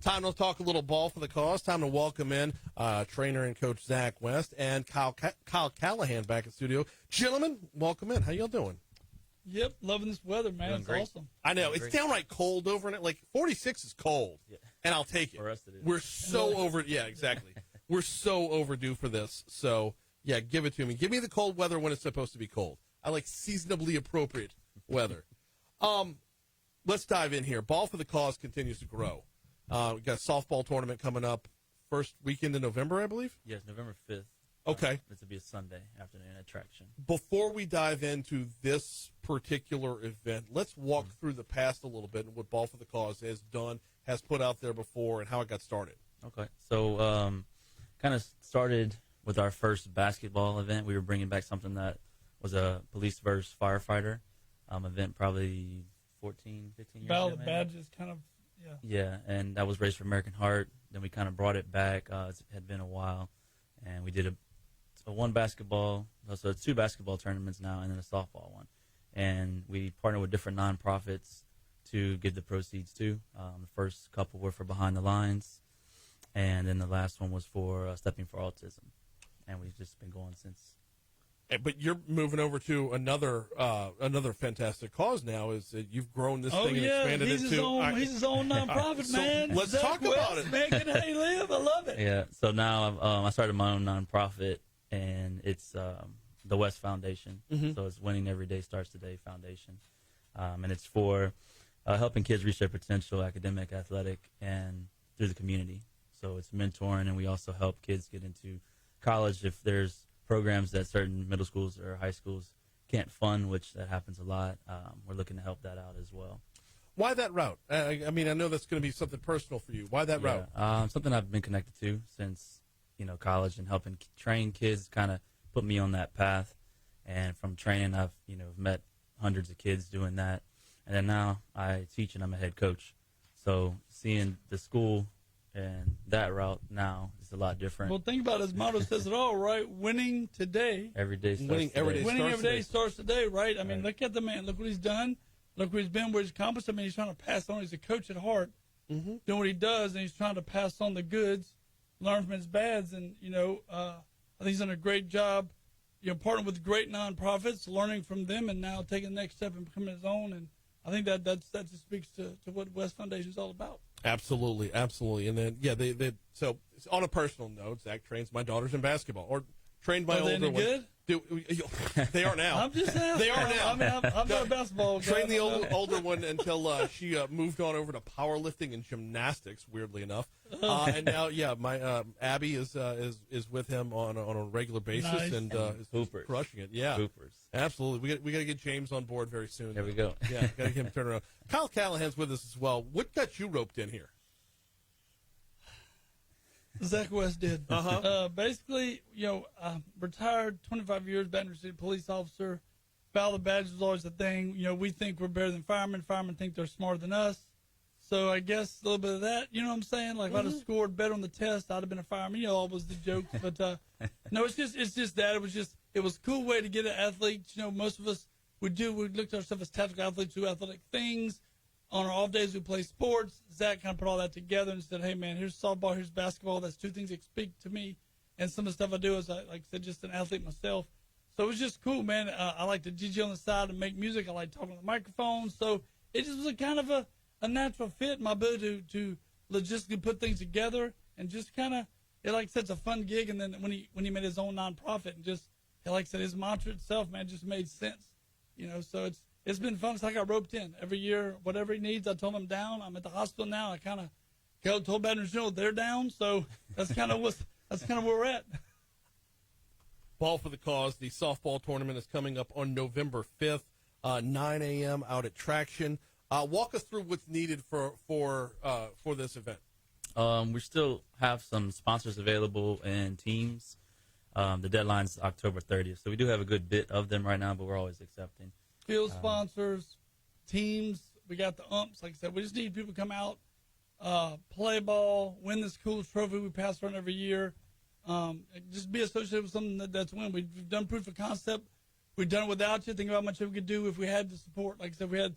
Time to talk a little ball for the cause. Time to welcome in trainer and coach Zack West and Kyle Callahan back in studio. Gentlemen, welcome in. How y'all doing? Yep, loving this weather, man. It's awesome. I know. It's downright cold over in it. Like 46 is cold, and I'll take it. For us it is. We're so over. Yeah, exactly. We're so overdue for this. So, yeah, give it to me. Give me the cold weather when it's supposed to be cold. I like seasonably appropriate weather. Let's dive in here. Ball for the cause continues to grow. We got a softball tournament coming up first weekend in November, I believe. Yes, November 5th. Okay. This will be a Sunday afternoon attraction. Before we dive into this particular event, let's walk through the past a little bit and what Ball for the Cause has done, has put out there before, and how it got started. Okay. So kind of started with our first basketball event. We were bringing back something that was a police versus firefighter event probably 14, 15 years ago. Battle of the Badges kind of, yeah. Yeah, and that was Race for American Heart. Then we kind of brought it back. It had been a while. And we did a one basketball, so two basketball tournaments now, and then a softball one. And we partnered with different nonprofits to give the proceeds to. The first couple were for Behind the Lines, and then the last one was for Stepping for Autism. And we've just been going since. But you're moving over to another fantastic cause now. Is that you've grown this thing and expanded it to? He's his own nonprofit, so man. Let's Zack talk West, about it. Making how you live. I love it. Yeah. So now I started my own nonprofit, and it's the West Foundation. Mm-hmm. So it's Winning Every Day Starts Today Foundation, and it's for helping kids reach their potential, academic, athletic, and through the community. So it's mentoring, and we also help kids get into college if there's programs that certain middle schools or high schools can't fund, which that happens a lot. We're looking to help that out as well. Why that route? I mean, I know that's going to be something personal for you. Why that route? Something I've been connected to since college, and helping train kids kind of put me on that path. And from training, I've met hundreds of kids doing that, and then now I teach and I'm a head coach. So seeing the school and that route now is a lot different. Well, think about it. His motto says it all, right? Winning today. Every day starts Winning today. Winning every day starts today, right? I mean, look at the man. Look what he's done. Look where he's been, where he's accomplished. I mean, he's trying to pass on. He's a coach at heart, doing what he does, and he's trying to pass on the goods, learn from his bads. And, I think he's done a great job, partnering with great nonprofits, learning from them, and now taking the next step and becoming his own. And I think that just speaks to what West Foundation is all about. Absolutely. And then, they so on a personal note, Zack trains my daughters in basketball, or trained my older one. Good? They are now. I'm just saying. They are now. I mean, I'm not a basketball guy. Trained the older one until she moved on over to powerlifting and gymnastics, weirdly enough. And now, my Abby is with him on a regular basis. Nice. And is crushing it. Yeah. Hoopers. Absolutely. We got to get James on board very soon. There we go. Yeah, got to get him turned around. Kyle Callahan's with us as well. What got you roped in here? Zack West did. Basically, retired 25 years, Baton City police officer. Battle of the Badges was always a thing. We think we're better than firemen. Firemen think they're smarter than us. So I guess a little bit of that. You know what I'm saying? Like if I'd have scored better on the test, I'd have been a fireman. All was the jokes. But no, it's just that. It was a cool way to get an athlete. Most of us we look at ourselves as tactical athletes who do athletic things. On our off days, we play sports. Zack kind of put all that together and said, hey, man, here's softball, here's basketball. That's two things that speak to me. And some of the stuff I do is, like I said, just an athlete myself. So it was just cool, man. I like to DJ on the side and make music. I like talking on the microphone. So it just was a kind of a natural fit, my ability to logistically put things together and just kind of, like I said, it's a fun gig. And then when he made his own nonprofit and just, like I said, his mantra itself, man, just made sense. So it's been fun. It's like I roped in every year. Whatever he needs, I told him down. I'm at the hospital now. I kind of told Baton Rouge they're down. So that's kind of where we're at. Ball for the Cause. The softball tournament is coming up on November 5th, 9 a.m. out at Traction. Walk us through what's needed for this event. We still have some sponsors available and teams. The deadline's October 30th, so we do have a good bit of them right now, but we're always accepting. Field sponsors, teams, we got the umps. Like I said, we just need people to come out, play ball, win this cool trophy we pass around every year. Just be associated with something that's win. We've done proof of concept. We've done it without you. Think about how much we could do if we had the support. Like I said, we had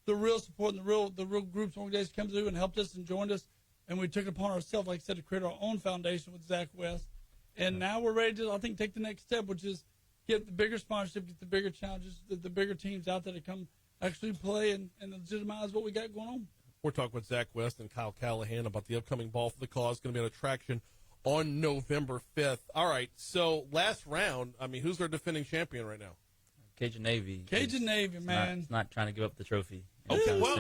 the real support and the real groups and organizations come through and helped us and joined us. and we took it upon ourselves, like I said, to create our own foundation with Zack West. And now we're ready to, I think, take the next step, which is get the bigger sponsorship, get the bigger challenges, the bigger teams out there to come actually play and legitimize what we got going on. We're talking with Zack West and Kyle Callahan about the upcoming Ball for the Cause. Going to be an attraction on November 5th. All right, so last round, I mean, who's their defending champion right now? Cajun Navy. Cajun Navy, man. It's not trying to give up the trophy. Okay, well,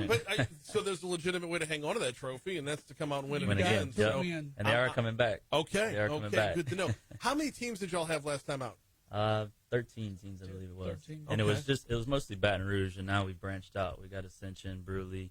so there's a legitimate way to hang on to that trophy, and that's to come out and win it again. Yep. So, and they are coming back. Okay, They are coming back. Good to know. How many teams did y'all have last time out? 13 teams, I believe it was. 13. And it was mostly Baton Rouge, and now we've branched out. We got Ascension, Bruley,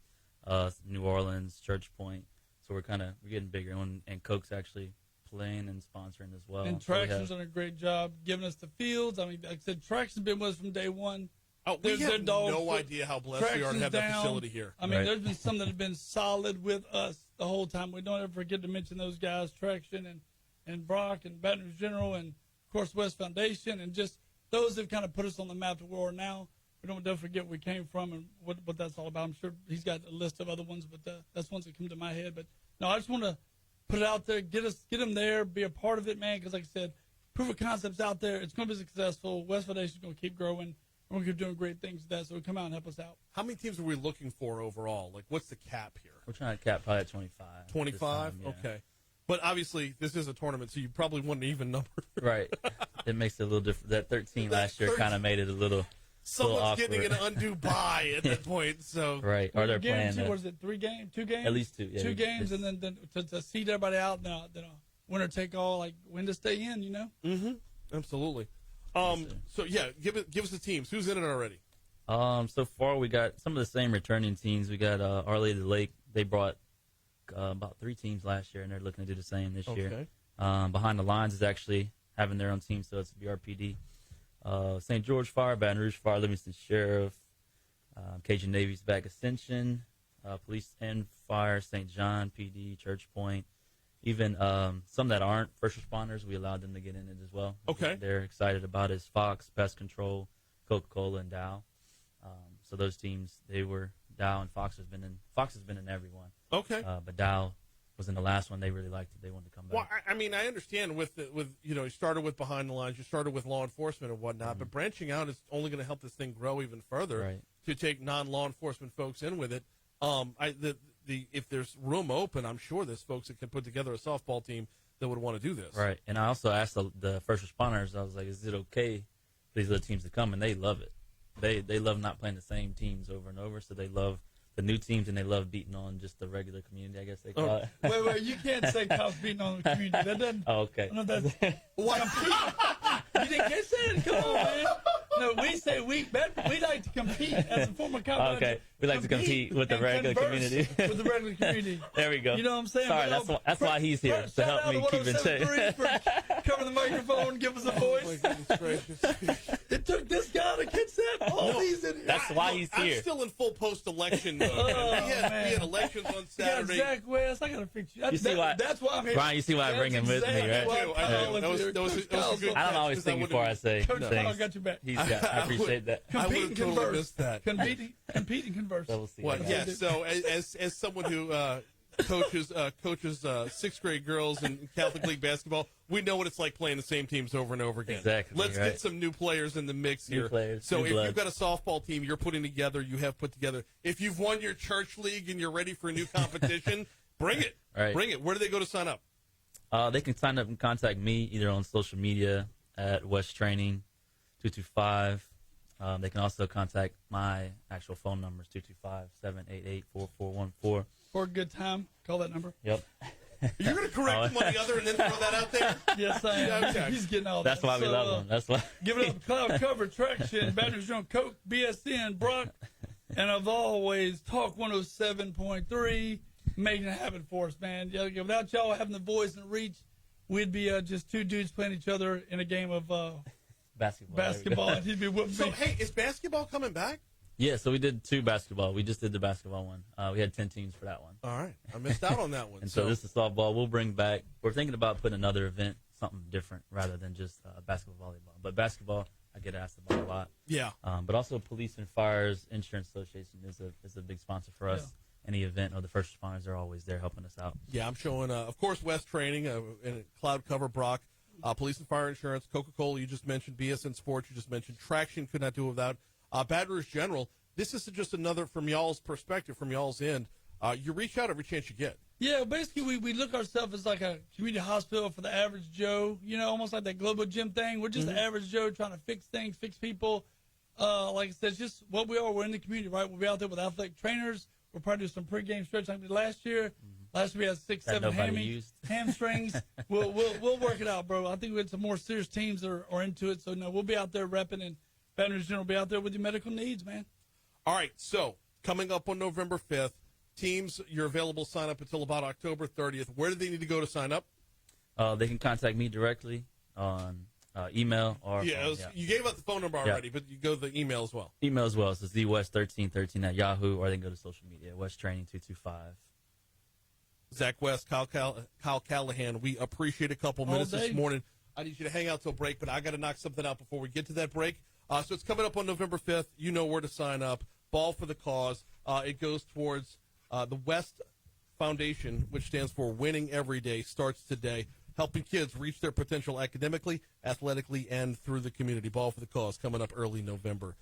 New Orleans, Church Point. So we're getting bigger, and Coke's actually playing and sponsoring as well. And Traction's done a great job giving us the fields. I mean, like I said, Traction's been with us from day one. Oh, we have no idea how blessed we are to have that facility here. I mean, there's been some that have been solid with us the whole time. We don't ever forget to mention those guys, Traction and Brock and Baton Rouge General and, of course, West Foundation, and just those have kind of put us on the map to where we're now. We don't forget where we came from and what that's all about. I'm sure he's got a list of other ones, but that's ones that come to my head. But, no, I just want to put it out there, get them there, be a part of it, man, because like I said, proof of concept's out there. It's going to be successful. West Foundation's going to keep growing. We're going to keep doing great things with that, so come out and help us out. How many teams are we looking for overall? Like, what's the cap here? We're trying to cap probably at 25. 25? Yeah. Okay. But obviously, this is a tournament, so you probably want an even number. Right. It makes it a little different. That 13 last year kind of made it a little Someone's awkward. getting an undue buy at that point. So right. Or they're playing. What is it, 3 games? 2 games? At least 2. Yeah, 2 games, and then to seed everybody out, then a winner take all, like when to stay in, you know? Mm-hmm. Absolutely. So, yeah, give us the teams. Who's in it already? So far, we got some of the same returning teams. We got Our Lady of the Lake. They brought about 3 teams last year, and they're looking to do the same this year. Behind the Lines is actually having their own team, so it's BRPD. St. George Fire, Baton Rouge Fire, Livingston Sheriff, Cajun Navy's back, Ascension, Police and Fire, St. John PD, Church Point. Even some that aren't first responders, we allowed them to get in it as well. Okay. They're excited about it. It's Fox, Pest Control, Coca-Cola, and Dow. So those teams, they were Dow and Fox has been in everyone. Okay. But Dow was in the last one. They really liked it. They wanted to come back. Well, I mean, I understand with you started with Behind the Lines, you started with law enforcement and whatnot, but branching out is only going to help this thing grow even further to take non-law enforcement folks in with it. If there's room open, I'm sure there's folks that can put together a softball team that would want to do this. Uh-huh. Right. And I also asked the first responders, I was like, is it okay for these other teams to come? And they love it. They love not playing the same teams over and over, so they love the new teams, and they love beating on just the regular community, I guess they call it. Wait, you can't say cops beating on the community. That doesn't. Oh, okay. I don't know if that's. You didn't get that? Come on, man. No, we say we like to compete as a former cop. Okay, we like to compete with the regular community. With the regular community. There we go. You know what I'm saying? Sorry, that's why he's here, to help me keep in check. For covering the microphone, give us a voice. Oh, my goodness gracious. It took this guy to catch that. All these in here. That's why he's here. I'm still in full post-election mode. we had elections on Saturday. You got Zack West. I got to fix you. You see why? That's why I'm here. Brian, you see why I bring him with me, right? I do. That was a good I don't always think before I say Coach things. I got your back. I appreciate that. Compete and totally converse. missed that. Compete and converse. So we'll see. Well, yeah. So as someone who coaches 6th grade girls in Catholic League basketball, we know what it's like playing the same teams over and over again. Exactly. Let's get some new players in the mix here. New players, so new if blood. you've got a softball team you're putting together, you have put together. If you've won your church league and you're ready for a new competition, bring it. Right. Bring it. Where do they go to sign up? They can sign up and contact me either on social media at West Training 225. They can also contact my actual phone numbers 225-788-4414. For a good time, call that number. Yep. You're going to correct him on the other and then throw that out there? Yes, I am. Okay. He's getting all That's that. why we love them. That's why. Give it up, Cloud Cover, Traction, Baton Rouge Journal, Coke, BSN, Brock, and I've always Talk 107.3, making it happen for us, man. Yeah, without y'all having the voice and reach, we'd be just 2 dudes playing each other in a game of basketball, and he'd be whooping So, me. hey, is basketball coming back? Yeah, so we did 2 basketball. We just did the basketball one. We had 10 teams for that one. All right. I missed out on that one. And so this is softball. We'll bring back, we're thinking about putting another event, something different rather than just basketball, volleyball. But basketball, I get asked about a lot. Yeah. But also Police and Fires Insurance Association is a big sponsor for us. any event or the first responders are always there helping us out. Yeah, I'm showing, of course, West Training, and Cloud Cover, Brock, Police and Fire Insurance, Coca-Cola, you just mentioned, BSN Sports, you just mentioned, Traction, could not do it without, Baton Rouge General. This is just another, from y'all's perspective, from y'all's end, you reach out every chance you get. Yeah, basically we look ourselves as like a community hospital for the average Joe, almost like that global gym thing. We're just the average Joe trying to fix things, fix people. Like I said, it's just what we are. We're in the community, right? We'll be out there with athletic trainers. We'll probably do some pregame stretch like we did last year. Last year we had 6, 7 hamstrings. We'll work it out, bro. I think we had some more serious teams that are into it. So, no, we'll be out there repping, and Baton Rouge General will be out there with your medical needs, man. All right, so coming up on November 5th, teams, you're available to sign up until about October 30th. Where do they need to go to sign up? They can contact me directly on email or you gave out the phone number already, but you go to the email as well. Email as well. So it's zwest1313 at Yahoo, or they can go to social media, West Training 225. Zack West, Kyle Callahan, we appreciate a couple minutes this morning. I need you to hang out till break, but I got to knock something out before we get to that break. So it's coming up on November 5th. You know where to sign up. Ball for the Cause. It goes towards the West Foundation, which stands for Winning Every Day, starts today, helping kids reach their potential academically, athletically, and through the community. Ball for the Cause coming up early November.